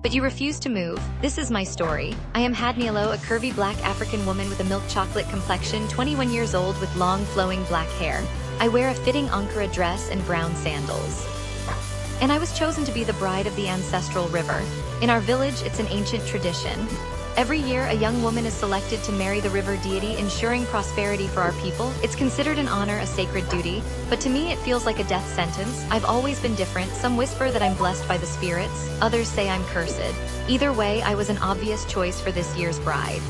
but you refuse to move. This is my story. I am Hadnielo, a curvy black African woman with a milk chocolate complexion, 21 years old with long flowing black hair. I wear a fitting Ankara dress and brown sandals. And I was chosen to be the bride of the ancestral river. In our village, it's an ancient tradition. Every year, a young woman is selected to marry the river deity, ensuring prosperity for our people. It's considered an honor, a sacred duty, but to me it feels like a death sentence. I've always been different. Some whisper that I'm blessed by the spirits, others say I'm cursed. Either way, I was an obvious choice for this year's bride.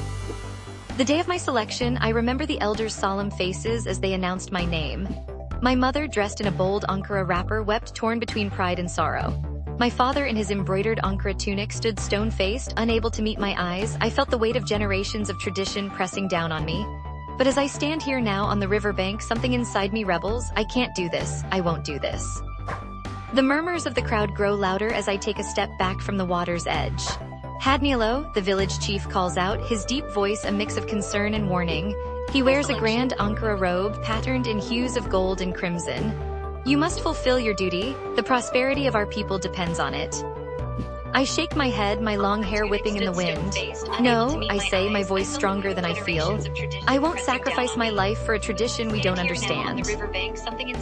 The day of my selection, I remember the elders' solemn faces as they announced my name. My mother, dressed in a bold Ankara wrapper, wept, torn between pride and sorrow. My father, in his embroidered Ankara tunic, stood stone-faced, unable to meet my eyes. I felt the weight of generations of tradition pressing down on me. But as I stand here now on the riverbank, something inside me rebels. I can't do this. I won't do this. The murmurs of the crowd grow louder as I take a step back from the water's edge. Hadnielo, the village chief, calls out, his deep voice a mix of concern and warning. He wears a grand Ankara robe patterned in hues of gold and crimson. You must fulfill your duty. The prosperity of our people depends on it. I shake my head, my long hair whipping in the wind. No, I say, my voice stronger than I feel. I won't sacrifice my life for a tradition we don't understand.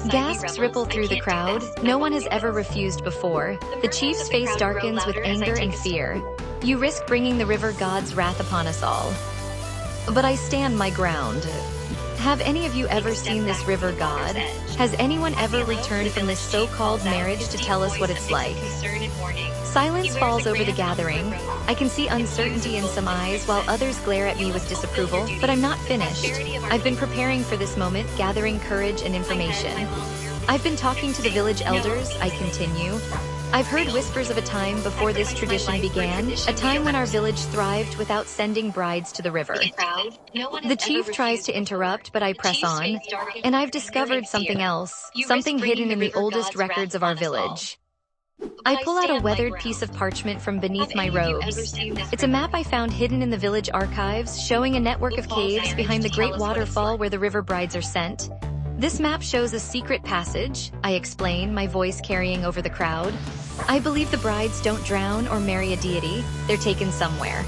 Gasps ripple through the crowd. No one has ever refused before. The chief's face darkens with anger and fear. You risk bringing the river god's wrath upon us all. But I stand my ground. Have any of you ever seen this river god? Has anyone ever returned from this so-called marriage to tell us what it's like? Silence falls over the gathering. I can see uncertainty in some eyes while others glare at me with disapproval, but I'm not finished. I've been preparing for this moment, gathering courage and information. I've been talking to the village elders, I continue. I've heard whispers of a time before this tradition began, a time when our village thrived without sending brides to the river. The chief tries to interrupt, but I press on, and I've discovered something else, something hidden in the oldest records of our village. I pull out a weathered piece of parchment from beneath my robes. It's a map I found hidden in the village archives, showing a network of caves behind the great waterfall where the river brides are sent. This map shows a secret passage, I explain, my voice carrying over the crowd. I believe the brides don't drown or marry a deity, they're taken somewhere.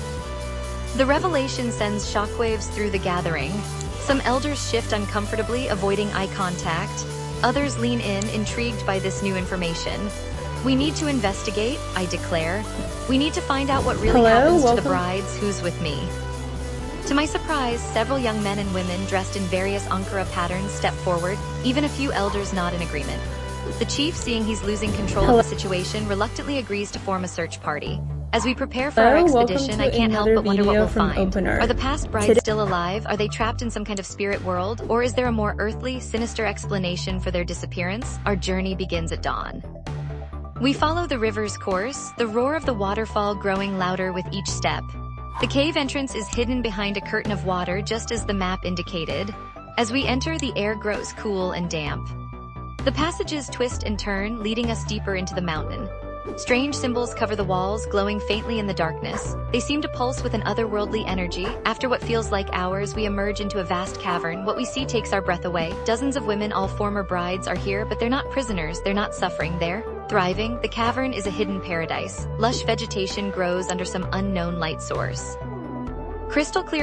The revelation sends shockwaves through the gathering. Some elders shift uncomfortably, avoiding eye contact. Others lean in, intrigued by this new information. We need to investigate, I declare. We need to find out what really happens to the brides, who's with me. To my surprise, several young men and women dressed in various Ankara patterns step forward, even a few elders nod in agreement. The chief, seeing he's losing control of the situation, reluctantly agrees to form a search party. As we prepare for our expedition, I can't help but wonder what we'll find. Are the past brides still alive? Are they trapped in some kind of spirit world? Or is there a more earthly, sinister explanation for their disappearance? Our journey begins at dawn. We follow the river's course, the roar of the waterfall growing louder with each step. The cave entrance is hidden behind a curtain of water, just as the map indicated. As we enter, the air grows cool and damp. The passages twist and turn, leading us deeper into the mountain. Strange symbols cover the walls, glowing faintly in the darkness. They seem to pulse with an otherworldly energy. After what feels like hours, we emerge into a vast cavern. What we see takes our breath away. Dozens of women, all former brides, are here, but they're not prisoners, they're not suffering, they're thriving. The cavern is a hidden paradise. Lush vegetation grows under some unknown light source. Crystal clear